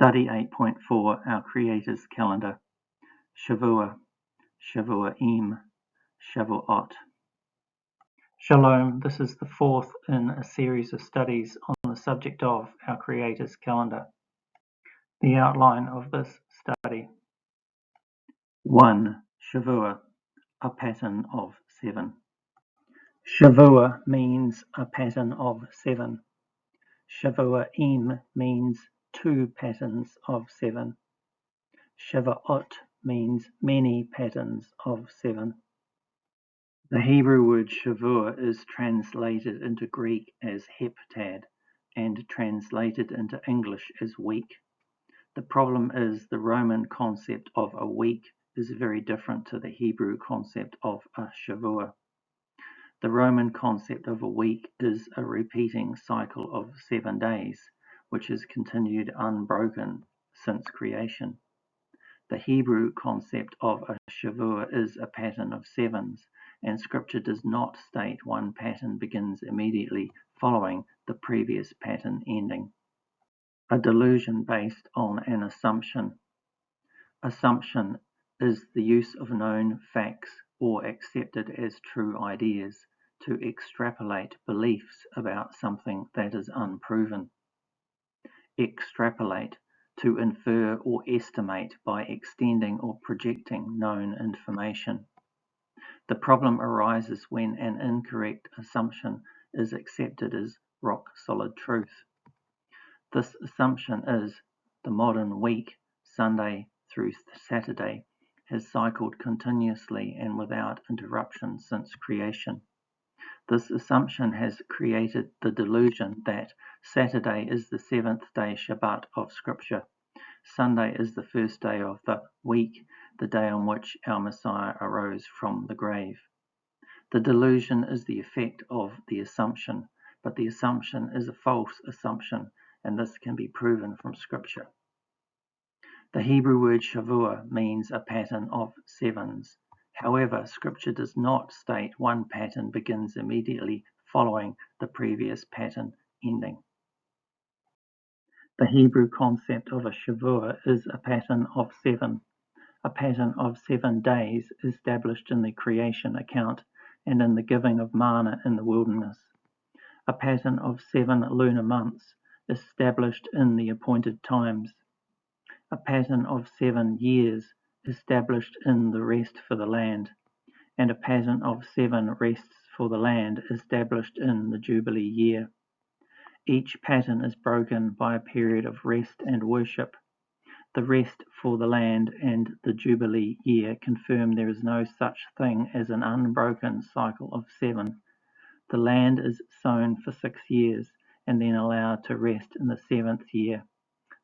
Study 8.4, Our Creator's Calendar. Shavua, Shavuim, Shavuot. Shalom, this is the fourth in a series of studies on the subject of our Creator's Calendar. The outline of this study. 1. Shavua, a pattern of 7. Shavua means a pattern of 7. Shavuim means 2 patterns of 7. Shavuot means many patterns of 7. The Hebrew word Shavua is translated into Greek as heptad and translated into English as week. The problem is the Roman concept of a week is very different to the Hebrew concept of a Shavua. The Roman concept of a week is a repeating cycle of 7 days, which has continued unbroken since creation. The Hebrew concept of a Shavua is a pattern of 7s, and Scripture does not state one pattern begins immediately following the previous pattern ending. A delusion based on an assumption. Assumption is the use of known facts or accepted as true ideas to extrapolate beliefs about something that is unproven. Extrapolate, to infer or estimate by extending or projecting known information. The problem arises when an incorrect assumption is accepted as rock-solid truth. This assumption is the modern week, Sunday through Saturday, has cycled continuously and without interruption since creation. This assumption has created the delusion that Saturday is the 7th day Shabbat of Scripture. Sunday is the first day of the week, the day on which our Messiah arose from the grave. The delusion is the effect of the assumption, but the assumption is a false assumption, and this can be proven from Scripture. The Hebrew word Shavua means a pattern of 7s. However, Scripture does not state one pattern begins immediately following the previous pattern ending. The Hebrew concept of a Shavua is a pattern of 7, a pattern of 7 days established in the creation account and in the giving of manna in the wilderness, a pattern of 7 lunar months established in the appointed times, a pattern of 7 years established in the rest for the land, and a pattern of 7 rests for the land established in the Jubilee year. Each pattern is broken by a period of rest and worship. The rest for the land and the Jubilee year confirm there is no such thing as an unbroken cycle of 7. The land is sown for 6 years and then allowed to rest in the 7th year.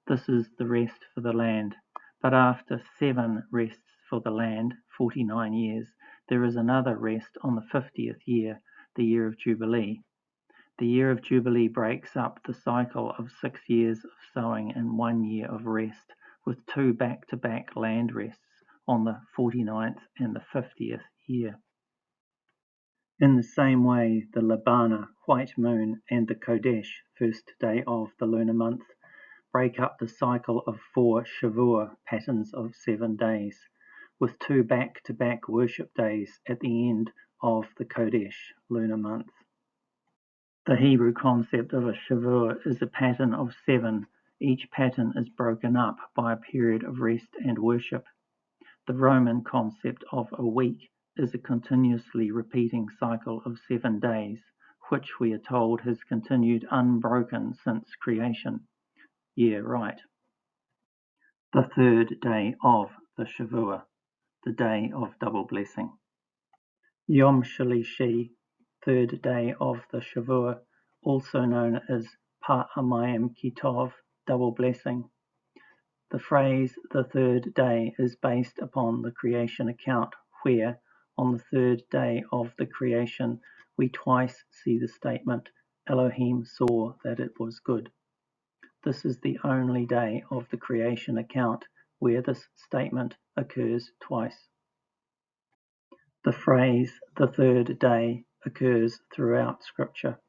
This is the rest for the land. But after 7 rests for the land, 49 years, there is another rest on the 50th year, the year of Jubilee. The year of Jubilee breaks up the cycle of 6 years of sowing and 1 year of rest, with 2 back-to-back land rests on the 49th and the 50th year. In the same way, the Labana, white moon, and the Kodesh, first day of the lunar month, break up the cycle of 4 Shavua patterns of 7 days, with 2 back-to-back worship days at the end of the Kodesh lunar month. The Hebrew concept of a Shavua is a pattern of 7. Each pattern is broken up by a period of rest and worship. The Roman concept of a week is a continuously repeating cycle of 7 days, which we are told has continued unbroken since creation. Yeah, right. The 3rd day of the Shavua, the day of double blessing. Yom Shalishi, 3rd day of the Shavua, also known as Pa'amayim Kitov, double blessing. The phrase the 3rd day is based upon the creation account where, on the 3rd day of the creation, we twice see the statement, Elohim saw that it was good. This is the only day of the creation account where this statement occurs twice. The phrase the 3rd day occurs throughout Scripture.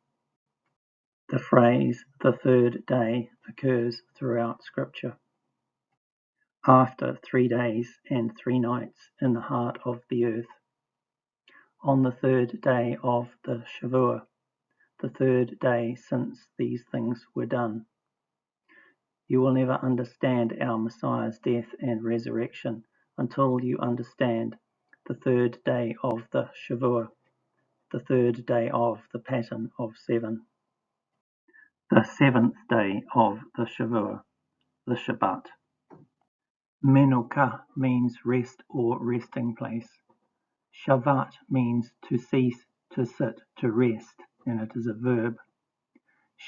The phrase the 3rd day occurs throughout Scripture. after 3 days and 3 nights in the heart of the earth. On the third day of the Shavua, the third day since these things were done. You will never understand our Messiah's death and resurrection until you understand the third day of the Shavua, the third day of the pattern of 7. The 7th day of the Shavua, the Shabbat. Menuka means rest or resting place. Shavat means to cease, to sit, to rest, and it is a verb.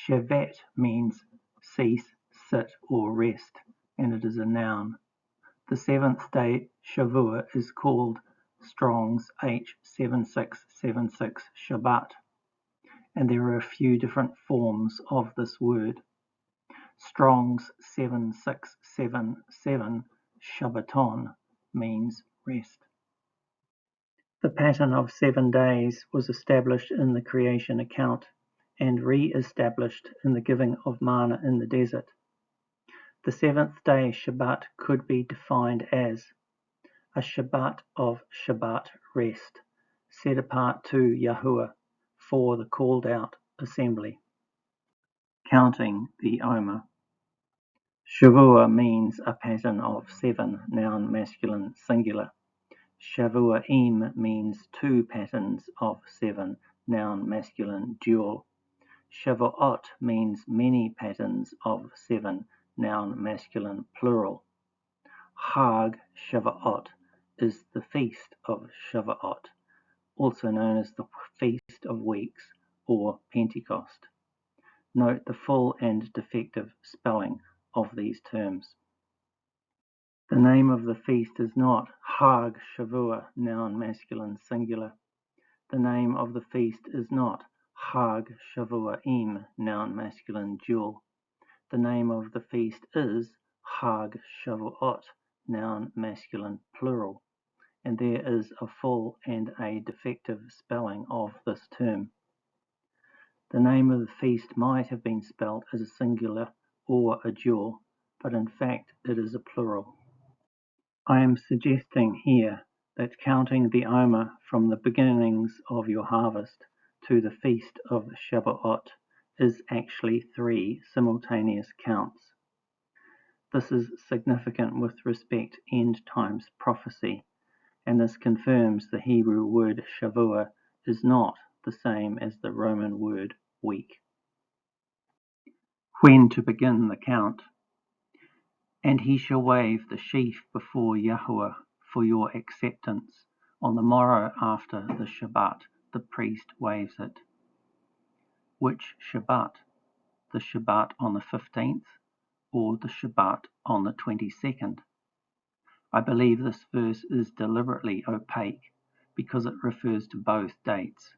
Shavat means cease, sit, or rest, and it is a noun. The 7th day Shavua is called Strong's H7620 Shabbat, and there are a few different forms of this word. Strong's 7677 Shabbaton means rest. The pattern of 7 days was established in the creation account and re-established in the giving of manna in the desert. The 7th day Shabbat could be defined as a Shabbat of Shabbat rest, set apart to Yahuwah for the called out assembly. Counting the Omer. Shavua means a pattern of 7, noun masculine singular. Shavuaim means 2 patterns of 7, noun masculine dual. Shavuot means many patterns of 7, noun masculine plural. Chag Shavuot is the feast of Shavuot, also known as the Feast of Weeks or Pentecost. Note the full and defective spelling of these terms. The name of the feast is not Chag Shavua, noun masculine singular. The name of the feast is not Chag Shavuaim, noun masculine dual. The name of the feast is Chag Shavuot, noun masculine plural, and there is a full and a defective spelling of this term. The name of the feast might have been spelt as a singular or a dual, but in fact it is a plural. I am suggesting here that counting the Omer from the beginnings of your harvest to the feast of Shabbat is actually 3 simultaneous counts. This is significant with respect end times prophecy, and this confirms the Hebrew word Shavua is not the same as the Roman word week. When to begin the count. And he shall wave the sheaf before Yahuwah for your acceptance. On the morrow after the Shabbat, the priest waves it. Which Shabbat? The Shabbat on the 15th or the Shabbat on the 22nd? I believe this verse is deliberately opaque because it refers to both dates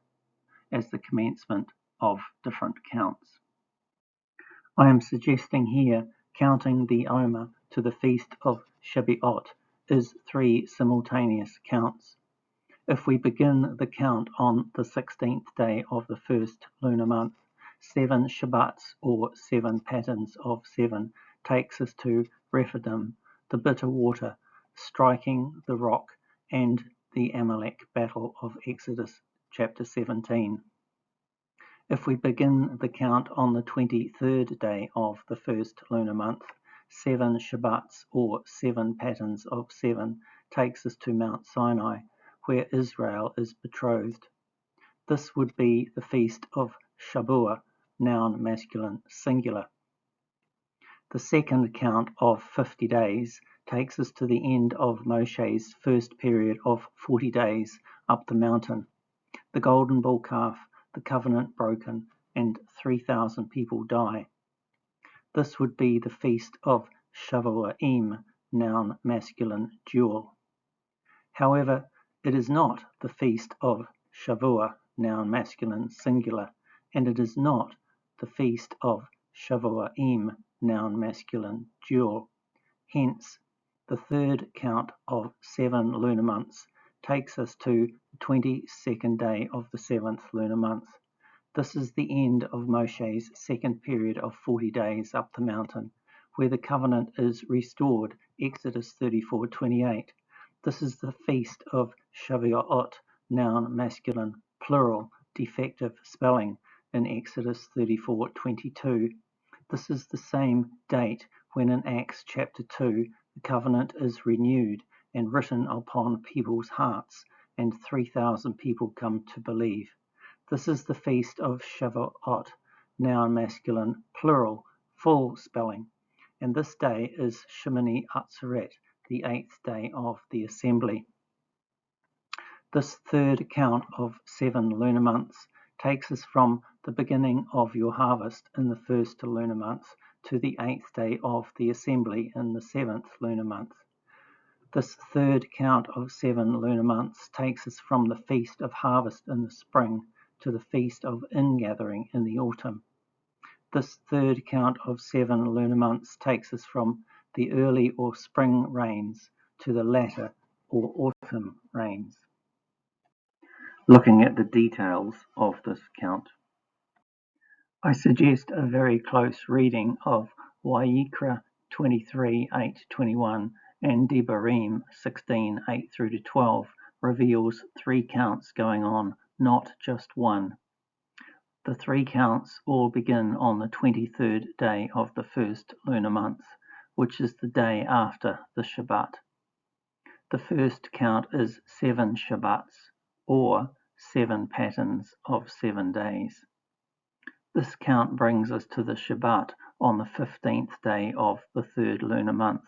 as the commencement of different counts. I am suggesting here counting the Omer to the feast of Shabbat is 3 simultaneous counts. If we begin the count on the 16th day of the first lunar month, 7 Shabbats or 7 patterns of 7 takes us to Rephidim, the bitter water, striking the rock, and the Amalek battle of Exodus chapter 17. If we begin the count on the 23rd day of the first lunar month, 7 Shabbats or 7 patterns of 7 takes us to Mount Sinai, where Israel is betrothed. This would be the feast of Shavua, noun masculine singular. The second count of 50 days takes us to the end of Moshe's first period of 40 days up the mountain. The golden bull calf, the covenant broken, and 3,000 people die. This would be the feast of Shavuaim, noun masculine dual. However, it is not the feast of Shavua, noun masculine singular, and it is not the feast of Shavuaim, noun masculine dual. Hence, the third count of 7 lunar months takes us to the 22nd day of the 7th lunar month. This is the end of Moshe's second period of 40 days up the mountain, where the covenant is restored, Exodus 34:28. This is the feast of Shavuot, noun masculine, plural, defective spelling, in Exodus 34:22. This is the same date when in Acts chapter 2 the covenant is renewed and written upon people's hearts, and 3,000 people come to believe. This is the feast of Shavuot, noun masculine, plural, full spelling, and this day is Shemini Atzeret, the 8th day of the assembly. This third count of 7 lunar months takes us from the beginning of your harvest in the first lunar month to the 8th day of the assembly in the 7th lunar month. This third count of 7 lunar months takes us from the feast of harvest in the spring to the feast of ingathering in the autumn. This third count of 7 lunar months takes us from the early or spring rains to the latter or autumn rains. Looking at the details of this count, I suggest a very close reading of Vayikra 23:8-21 and Devarim 16:8-12 reveals 3 counts going on, not just one. The 3 counts all begin on the 23rd day of the first lunar month, which is the day after the Shabbat. The first count is 7 Shabbats, or 7 patterns of 7 days. This count brings us to the Shabbat on the 15th day of the 3rd lunar month,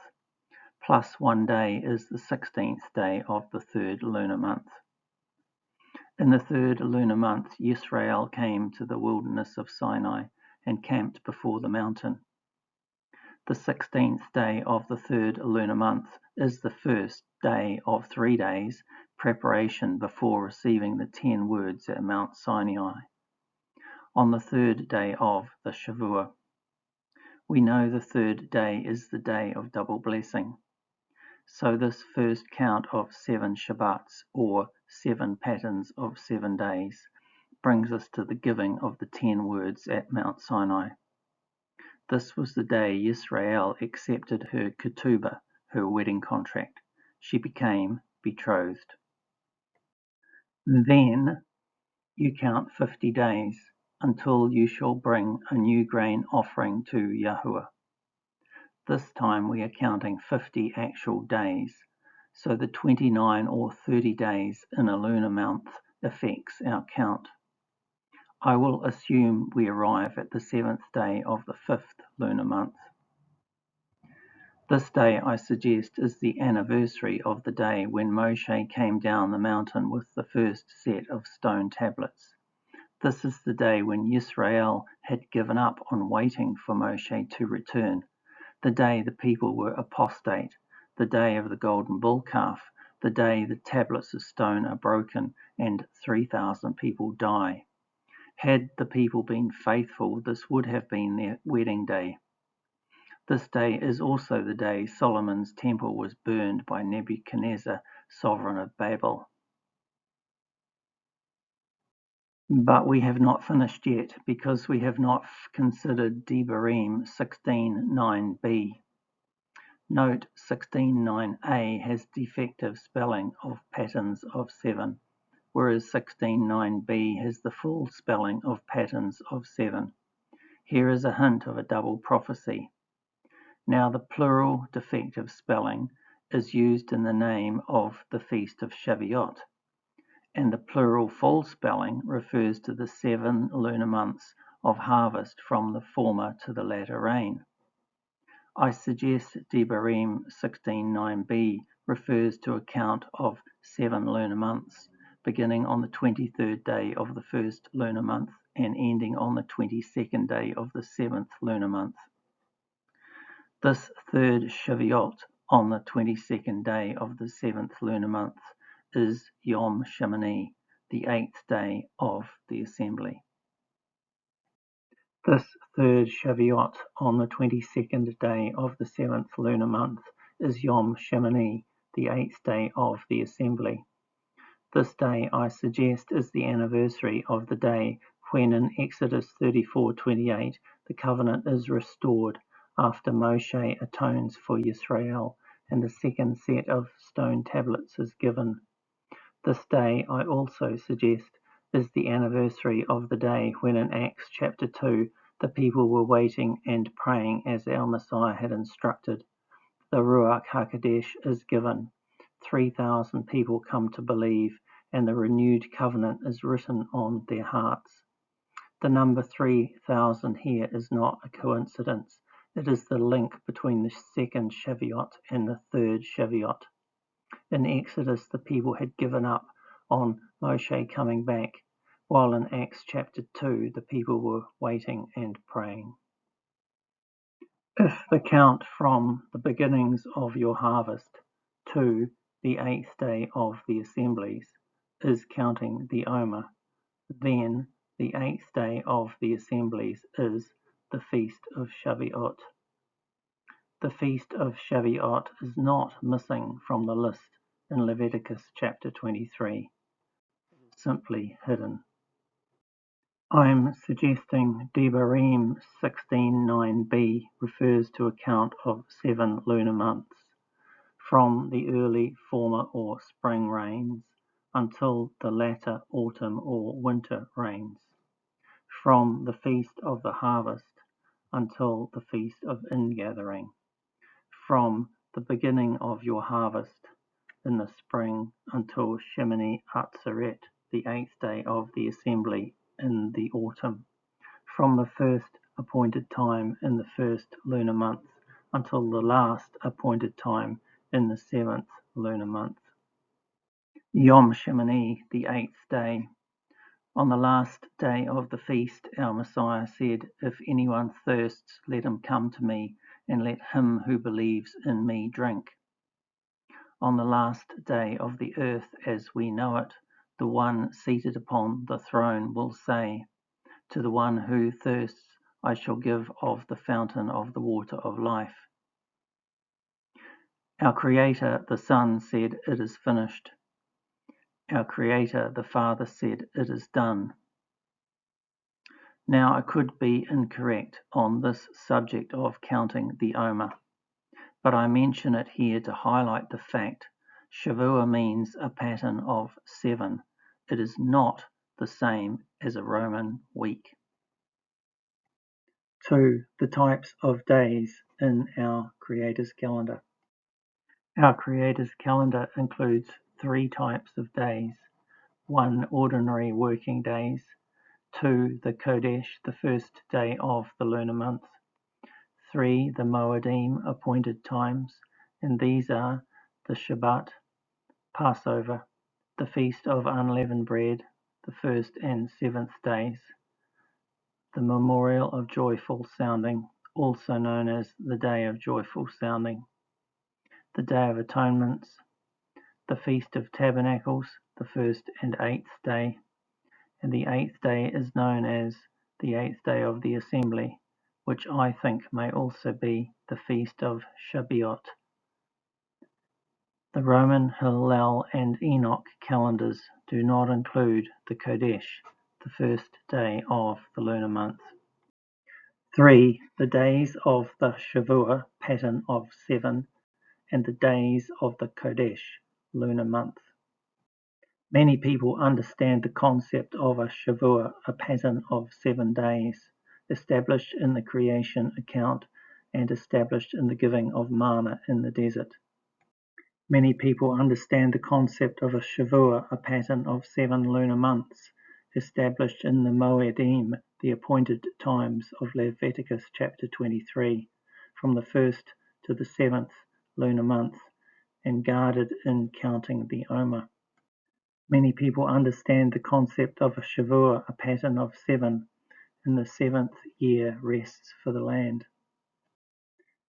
plus 1 day is the 16th day of the 3rd lunar month. In the 3rd lunar month, Yisrael came to the wilderness of Sinai and camped before the mountain. The 16th day of the 3rd lunar month is the first day of 3 days, preparation before receiving the 10 words at Mount Sinai. On the 3rd day of the Shavua, we know the 3rd day is the day of double blessing. So this first count of 7 Shabbats, or 7 patterns of 7 days, brings us to the giving of the 10 words at Mount Sinai. This was the day Yisrael accepted her ketubah, her wedding contract. She became betrothed. Then you count 50 days until you shall bring a new grain offering to Yahuwah. This time we are counting 50 actual days, so the 29 or 30 days in a lunar month affects our count. I will assume we arrive at the 7th day of the 5th lunar month. This day, I suggest, is the anniversary of the day when Moshe came down the mountain with the first set of stone tablets. This is the day when Yisrael had given up on waiting for Moshe to return, the day the people were apostate, the day of the golden bull calf, the day the tablets of stone are broken and 3,000 people die. Had the people been faithful, this would have been their wedding day. This day is also the day Solomon's temple was burned by Nebuchadnezzar, sovereign of Babel. But we have not finished yet, because we have not considered Devarim 16:9b. Note 16:9a has defective spelling of patterns of 7, whereas 16:9b has the full spelling of patterns of 7. Here is a hint of a double prophecy. Now the plural defective spelling is used in the name of the Feast of Shavuot, and the plural full spelling refers to the 7 lunar months of harvest from the former to the latter rain. I suggest Devarim 16:9b refers to a count of 7 lunar months, beginning on the 23rd day of the first lunar month and ending on the 22nd day of the 7th lunar month. This third Shavuot on the 22nd day of the 7th lunar month is Yom Shemini, the 8th day of the assembly. This third Shavuot on the 22nd day of the 7th lunar month is Yom Shemini, the 8th day of the assembly. This day, I suggest, is the anniversary of the day when in Exodus 34:28 the covenant is restored after Moshe atones for Yisrael and the second set of stone tablets is given. This day, I also suggest, is the anniversary of the day when in Acts chapter 2 the people were waiting and praying as our Messiah had instructed. The Ruach HaKodesh is given. 3,000 people come to believe, and the renewed covenant is written on their hearts. The number 3,000 here is not a coincidence. It is the link between the second Shavuot and the third Shavuot. In Exodus, the people had given up on Moshe coming back, while in Acts chapter 2, the people were waiting and praying. If the count from the beginnings of your harvest to the 8th day of the assemblies is counting the Omer, then the 8th day of the assemblies is the Feast of Shavuot. The Feast of Shavuot is not missing from the list in Leviticus chapter 23. It is simply hidden. I'm suggesting Devarim 16:9b refers to a count of 7 lunar months, from the early former or spring rains until the latter autumn or winter rains, from the Feast of the Harvest until the Feast of Ingathering, from the beginning of your harvest in the spring until Shemini Atzeret, the 8th day of the assembly in the autumn, from the first appointed time in the first lunar month until the last appointed time in the 7th lunar month. Yom Shemini, the 8th day. On the last day of the feast, our Messiah said, "If anyone thirsts, let him come to me, and let him who believes in me drink." On the last day of the earth as we know it, the one seated upon the throne will say, "To the one who thirsts, I shall give of the fountain of the water of life." Our Creator, the Son, said, "It is finished." Our Creator, the Father, said, "It is done." Now, I could be incorrect on this subject of counting the Omer, but I mention it here to highlight the fact Shavua means a pattern of 7. It is not the same as a Roman week. 2. The types of days in our Creator's calendar. Our Creator's calendar includes 3 types of days. 1. Ordinary working days. 2. The Kodesh, the first day of the lunar month. 3. The Moedim, appointed times, and these are the Shabbat, Passover, the Feast of Unleavened Bread, the 1st and 7th days, the Memorial of Joyful Sounding, also known as the Day of Joyful Sounding, the Day of Atonements, the Feast of Tabernacles, the 1st and 8th day, and the 8th day is known as the 8th day of the Assembly, which I think may also be the Feast of Shabbat. The Roman Hillel and Enoch calendars do not include the Kodesh, the first day of the lunar month. 3. The days of the Shavua pattern of 7 and the days of the Kodesh lunar month. Many people understand the concept of a Shavua, a pattern of 7 days, established in the creation account and established in the giving of manna in the desert. Many people understand the concept of a Shavua, a pattern of 7 lunar months, established in the Moedim, the appointed times of Leviticus chapter 23, from the 1st to the 7th lunar month, and guarded in counting the Omer. Many people understand the concept of a Shavua, a pattern of 7, in the 7th year rests for the land.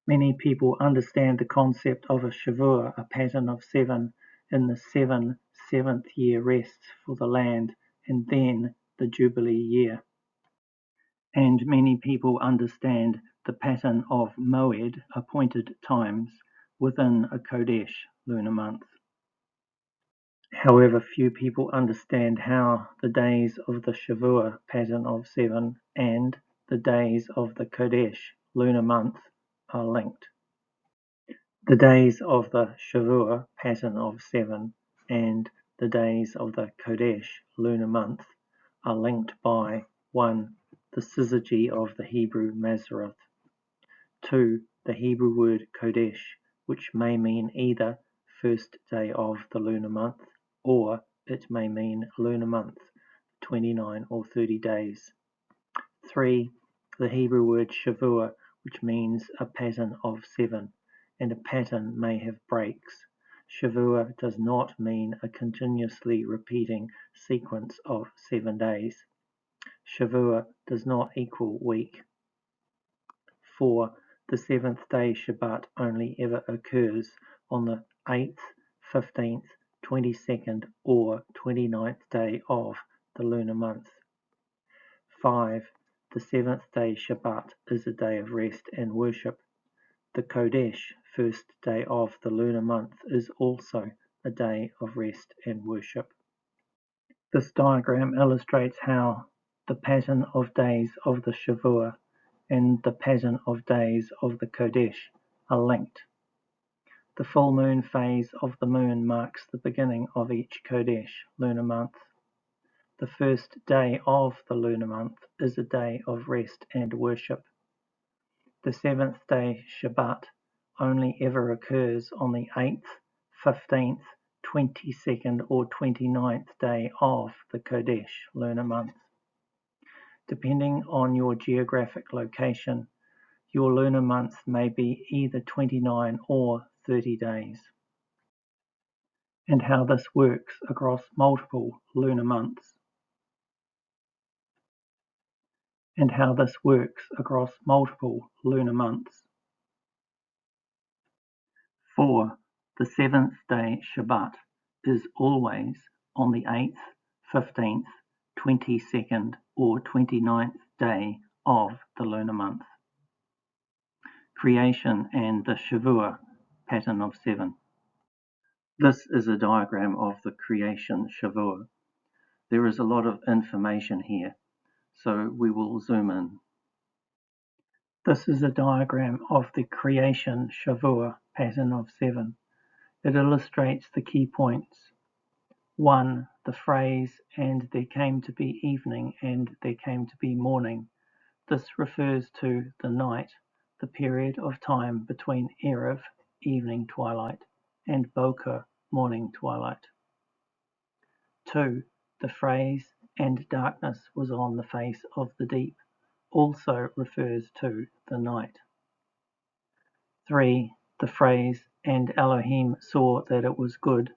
Many people understand the concept of a Shavua, a pattern of 7, in the 7th year rests for the land, and then the Jubilee year. And many people understand the pattern of Moed, appointed times, within a Kodesh lunar month. However, few people understand how the days of the Shavua pattern of 7 and the days of the Kodesh lunar month are linked. The days of the Shavua pattern of 7 and the days of the Kodesh lunar month are linked by 1. The syzygy of the Hebrew Mazzaroth, 2. The Hebrew word Kodesh, which may mean either first day of the lunar month, or it may mean lunar month, 29 or 30 days. 3. The Hebrew word Shavua, which means a pattern of 7, and a pattern may have breaks. Shavua does not mean a continuously repeating sequence of 7 days. Shavua does not equal week. 4. The seventh day Shabbat only ever occurs on the 8th, 15th, 22nd, or 29th day of the lunar month. 5. The seventh day Shabbat is a day of rest and worship. The Kodesh, first day of the lunar month, is also a day of rest and worship. This diagram illustrates how the pattern of days of the Shavua and the pattern of days of the Kodesh are linked. The full moon phase of the moon marks the beginning of each Kodesh lunar month. The first day of the lunar month is a day of rest and worship. The seventh day Shabbat only ever occurs on the 8th, 15th, 22nd, or 29th day of the Kodesh lunar month. Depending on your geographic location, your lunar month may be either 29 or 30 days. And how this works across multiple lunar months. And how this works across multiple lunar months. 4. The seventh day Shabbat is always on the 8th, 15th, 22nd, or 29th day of the lunar month. Creation and the Shavua pattern of 7. This is a diagram of the creation Shavua. There is a lot of information here, so we will zoom in. This is a diagram of the creation Shavua pattern of 7. It illustrates the key points. 1. The phrase, and there came to be evening and there came to be morning. This refers to the night, the period of time between Erev, evening twilight, and Boker, morning twilight. 2. The phrase, and darkness was on the face of the deep, also refers to the night. 3. The phrase, and Elohim saw that it was good,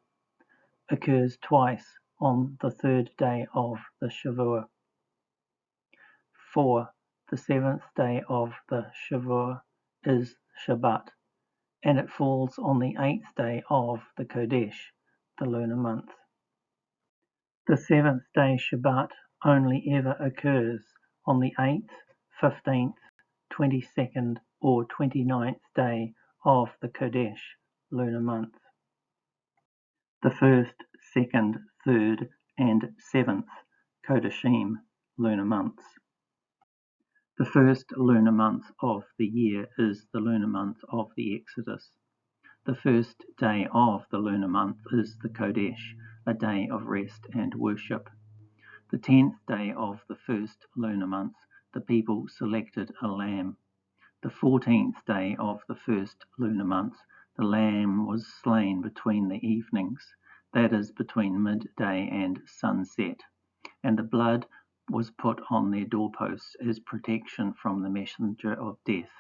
occurs twice on the third day of the Shavua. 4. The seventh day of the Shavua is Shabbat, and it falls on the 8th day of the Kodesh, the lunar month. The seventh day Shabbat only ever occurs on the 8th, 15th, 22nd, or 29th day of the Kodesh lunar month. The first, second, third, and seventh Kodeshim lunar months. The first lunar month of the year is the lunar month of the Exodus. The first day of the lunar month is the Kodesh, a day of rest and worship. The 10th day of the first lunar month, the people selected a lamb. The 14th day of the first lunar month, the lamb was slain between the evenings, that is, between midday and sunset, and the blood was put on their doorposts as protection from the messenger of death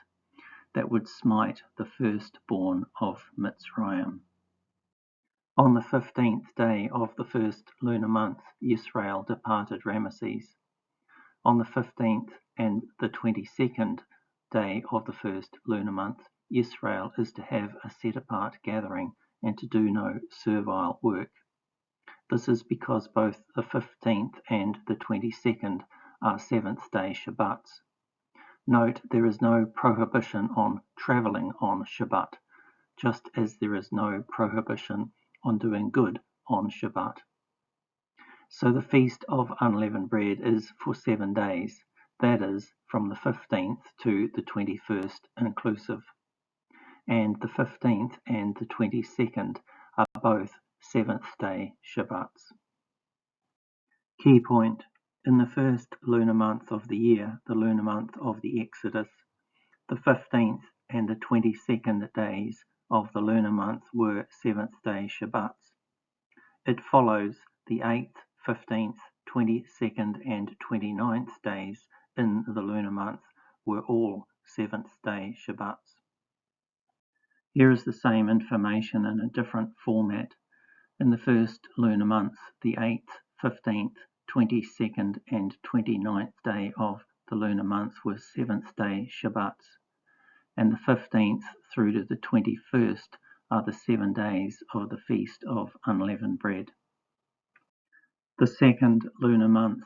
that would smite the firstborn of Mitzrayim. On the 15th day of the first lunar month, Israel departed Ramesses. On the 15th and the 22nd day of the first lunar month, Israel is to have a set-apart gathering and to do no servile work. This is because both the 15th and the 22nd are seventh-day Shabbats. Note, there is no prohibition on travelling on Shabbat, just as there is no prohibition on doing good on Shabbat. So the Feast of Unleavened Bread is for 7 days, that is, from the 15th to the 21st inclusive. and the 15th and the 22nd are both seventh-day Shabbats. Key point: in the first lunar month of the year, the lunar month of the Exodus, the 15th and the 22nd days of the lunar month were seventh-day Shabbats. It follows the 8th, 15th, 22nd and 29th days in the lunar month were all seventh-day Shabbats. Here is the same information in a different format. In the first lunar month, the 8th, 15th, 22nd and 29th day of the lunar month were seventh-day Shabbats, and the 15th through to the 21st are the 7 days of the Feast of Unleavened Bread. The second lunar month.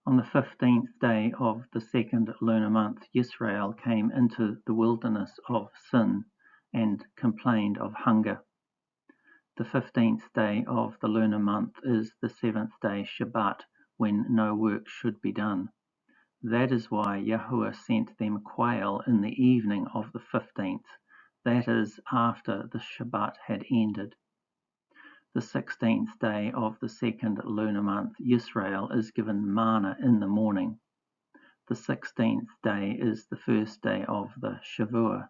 On the 15th day of the second lunar month, Israel came into the wilderness of Sin and complained of hunger. The 15th day of the lunar month is the seventh-day Shabbat, when no work should be done. That is why Yahuwah sent them quail in the evening of the 15th, that is, after the Shabbat had ended. The 16th day of the second lunar month, Israel is given manna in the morning. The 16th day is the first day of the Shavua,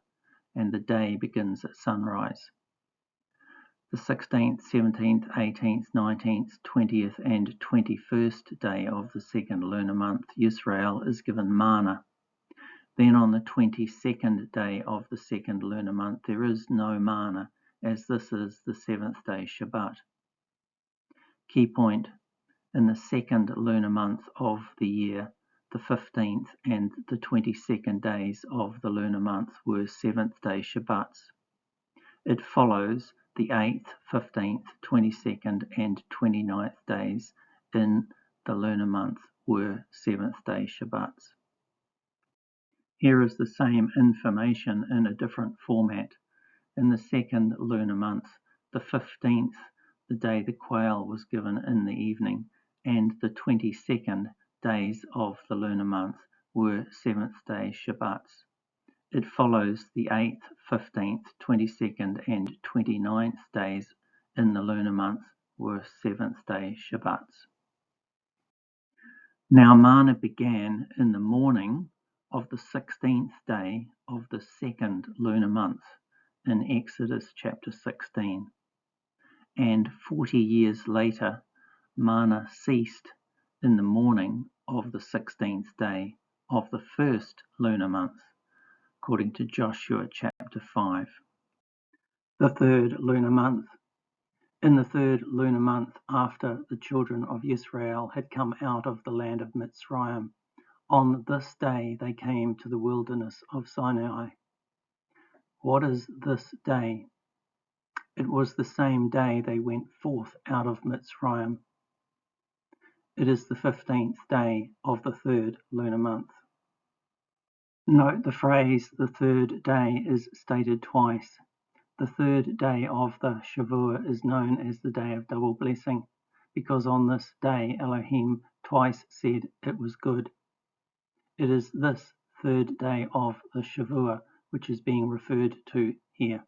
and the day begins at sunrise. The 16th, 17th, 18th, 19th, 20th, and 21st day of the second lunar month, Israel is given manna. Then on the 22nd day of the second lunar month, there is no manna, as this is the seventh-day Shabbat. Key point: in the second lunar month of the year, the 15th and the 22nd days of the lunar month were seventh-day Shabbats. It follows the 8th, 15th, 22nd, and 29th days in the lunar month were seventh-day Shabbats. Here is the same information in a different format. In the second lunar month, the 15th, the day the quail was given in the evening, and the 22nd days of the lunar month were seventh-day Shabbats. It follows the 8th, 15th, 22nd, and 29th days in the lunar month were seventh-day Shabbats. Now manna began in the morning of the 16th day of the second lunar month in Exodus chapter 16, and 40 years later manna ceased in the morning of the 16th day of the first lunar month, according to Joshua chapter 5. The third lunar month. In the third lunar month, after the children of Israel had come out of the land of Mitzrayim, on this day they came to the wilderness of Sinai. What is this day? It was the same day they went forth out of Mitzrayim. It is the 15th day of the third lunar month. Note the phrase "the third day" is stated twice. The third day of the Shavua is known as the day of double blessing, because on this day Elohim twice said it was good. It is this third day of the Shavua which is being referred to here.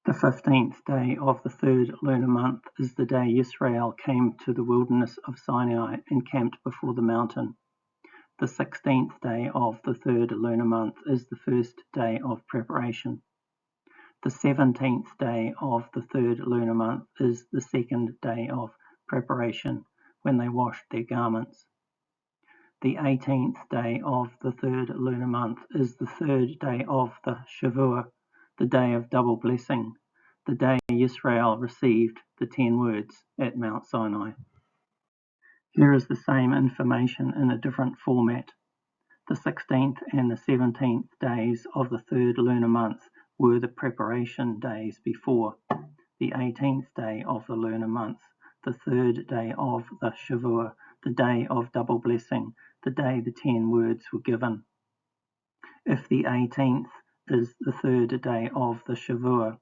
The 15th day of the third lunar month is the day Israel came to the wilderness of Sinai and camped before the mountain. The 16th day of the third lunar month is the first day of preparation. The 17th day of the third lunar month is the second day of preparation, when they washed their garments. The 18th day of the third lunar month is the third day of the Shavua, the day of double blessing, the day Israel received the 10 words at Mount Sinai. Here is the same information in a different format. The 16th and the 17th days of the third lunar month were the preparation days before the 18th day of the lunar month, the third day of the Shavua, the day of double blessing, the day the 10 words were given. If the 18th is the third day of the Shavua,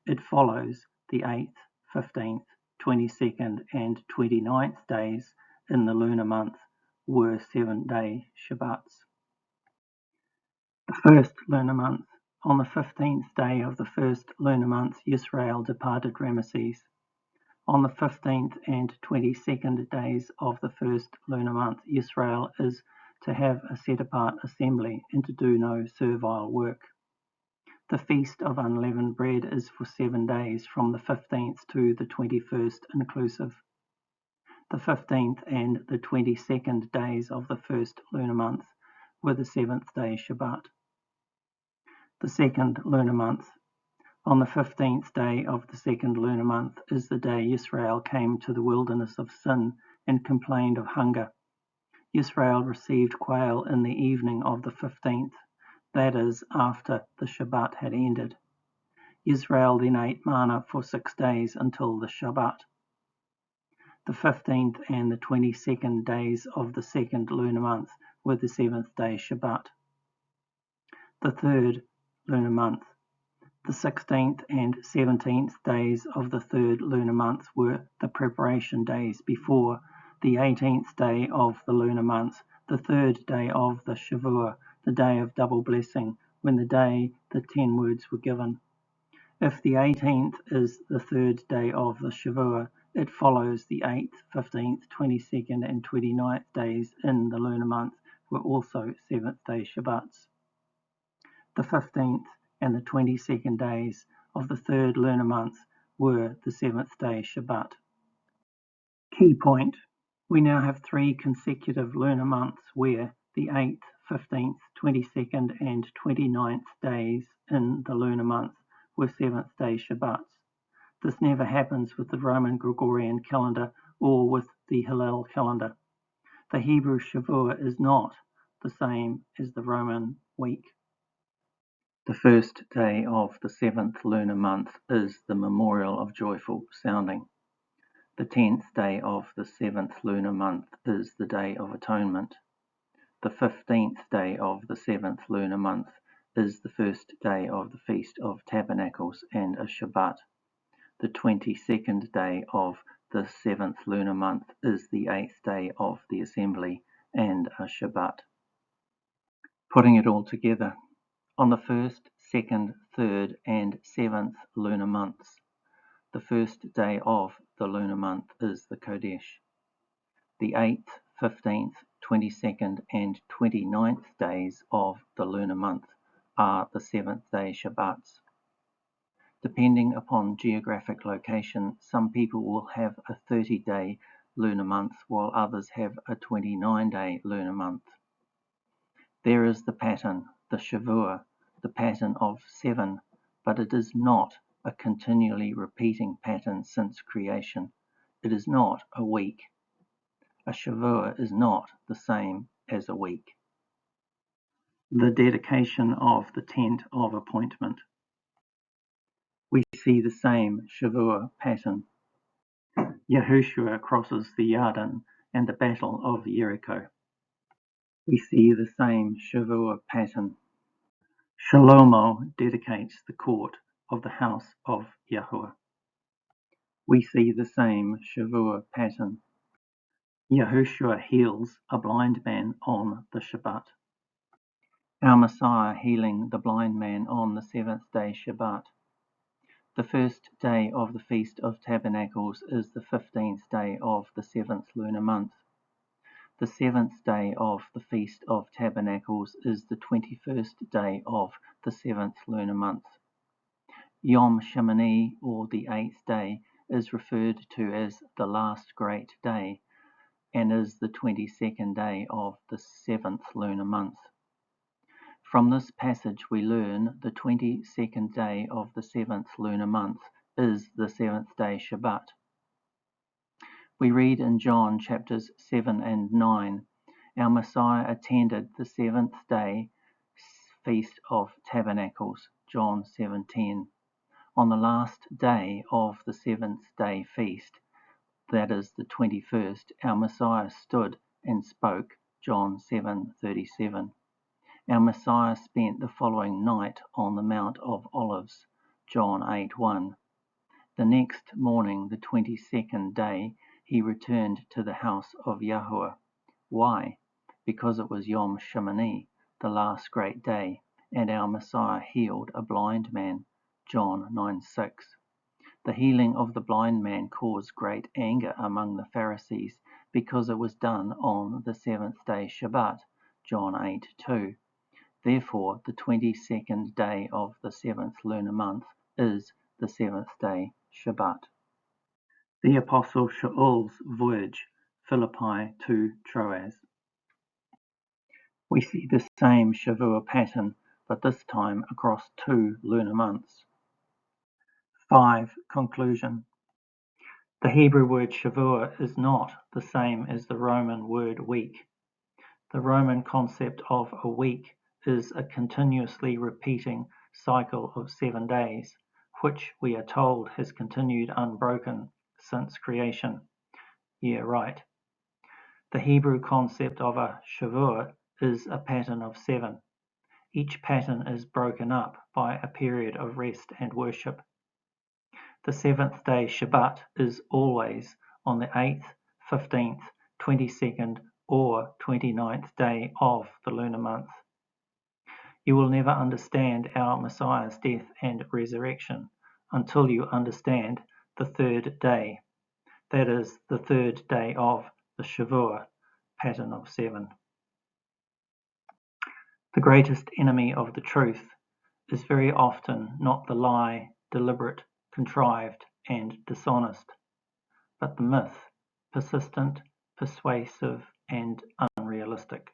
it follows the 8th, 15th, 22nd, and 29th days in the lunar month were 7-day Shabbats. The first lunar month. On the 15th day of the first lunar month, Yisrael departed Ramesses. On the 15th and 22nd days of the first lunar month, Yisrael is to have a set-apart assembly and to do no servile work. The Feast of Unleavened Bread is for 7 days, from the 15th to the 21st inclusive. The 15th and the 22nd days of the first lunar month were the 7th day Shabbat. The second lunar month. On the 15th day of the second lunar month is the day Yisrael came to the wilderness of Sin and complained of hunger. Yisrael received quail in the evening of the 15th, that is, after the Shabbat had ended. Yisrael then ate manna for 6 days until the Shabbat. The 15th and the 22nd days of the second lunar month were the 7th day Shabbat. The third lunar month. The 16th and 17th days of the third lunar month were the preparation days before the 18th day of the lunar month, the third day of the Shavua, the day of double blessing, when the 10 words were given. If the 18th is the third day of the Shavua, it follows the 8th, 15th, 22nd and 29th days in the lunar month were also 7th day Shabbats. The 15th and the 22nd days of the third lunar month were the 7th day Shabbat. Key point: we now have 3 consecutive lunar months where the 8th, 15th, 22nd and 29th days in the lunar month were 7th day Shabbats. This never happens with the Roman Gregorian calendar or with the Hillel calendar. The Hebrew Shavua is not the same as the Roman week. The first day of the 7th lunar month is the memorial of joyful sounding. The 10th day of the 7th lunar month is the Day of Atonement. The 15th day of the 7th lunar month is the first day of the Feast of Tabernacles and a Shabbat. The 22nd day of the 7th lunar month is the 8th day of the Assembly and a Shabbat. Putting it all together, on the 1st, 2nd, 3rd and 7th lunar months, the first day of the lunar month is the Kodesh. The 8th, 15th, 22nd and 29th days of the lunar month are the 7th day Shabbats. Depending upon geographic location, some people will have a 30-day lunar month while others have a 29-day lunar month. There is the pattern, the Shavua, the pattern of 7, but it is not a continually repeating pattern since creation. It is not a week. A Shavua is not the same as a week. The dedication of the tent of appointment. We see the same Shavua pattern. Yahushua crosses the Yarden and the Battle of Jericho. We see the same Shavua pattern. Shlomo dedicates the court of the house of Yahuwah. We see the same Shavua pattern. Yahushua heals a blind man on the Shabbat. Our Messiah healing the blind man on the 7th day Shabbat. The first day of the Feast of Tabernacles is the 15th day of the 7th lunar month. The 7th day of the Feast of Tabernacles is the 21st day of the 7th lunar month. Yom Shemini, or the 8th day, is referred to as the last great day and is the 22nd day of the 7th lunar month. From this passage we learn the 22nd day of the 7th lunar month is the 7th day Shabbat. We read in John chapters 7 and 9, our Messiah attended the 7th day Feast of Tabernacles, John 7:10. On the last day of the 7th day feast, that is the 21st, our Messiah stood and spoke, John 7:37. Our Messiah spent the following night on the Mount of Olives, John 8:1. The next morning, the 22nd day, he returned to the house of Yahuwah. Why? Because it was Yom Shemini, the last great day, and our Messiah healed a blind man, John 9:6. The healing of the blind man caused great anger among the Pharisees because it was done on the seventh day Shabbat, John 8:2. Therefore, the 22nd day of the seventh lunar month is the seventh day Shabbat. The Apostle Shaul's voyage, Philippi to Troas. We see the same Shavua pattern, but this time across 2 lunar months. 5. Conclusion. The Hebrew word Shavua is not the same as the Roman word week. The Roman concept of a week is a continuously repeating cycle of 7 days, which we are told has continued unbroken since creation. Yeah, right. The Hebrew concept of a Shavua is a pattern of 7. Each pattern is broken up by a period of rest and worship. The seventh day Shabbat is always on the 8th, 15th, 22nd, or 29th day of the lunar month. You will never understand our Messiah's death and resurrection until you understand the third day. That is, the third day of the Shavua pattern of 7. The greatest enemy of the truth is very often not the lie, deliberate, contrived, and dishonest, but the myth, persistent, persuasive, and unrealistic.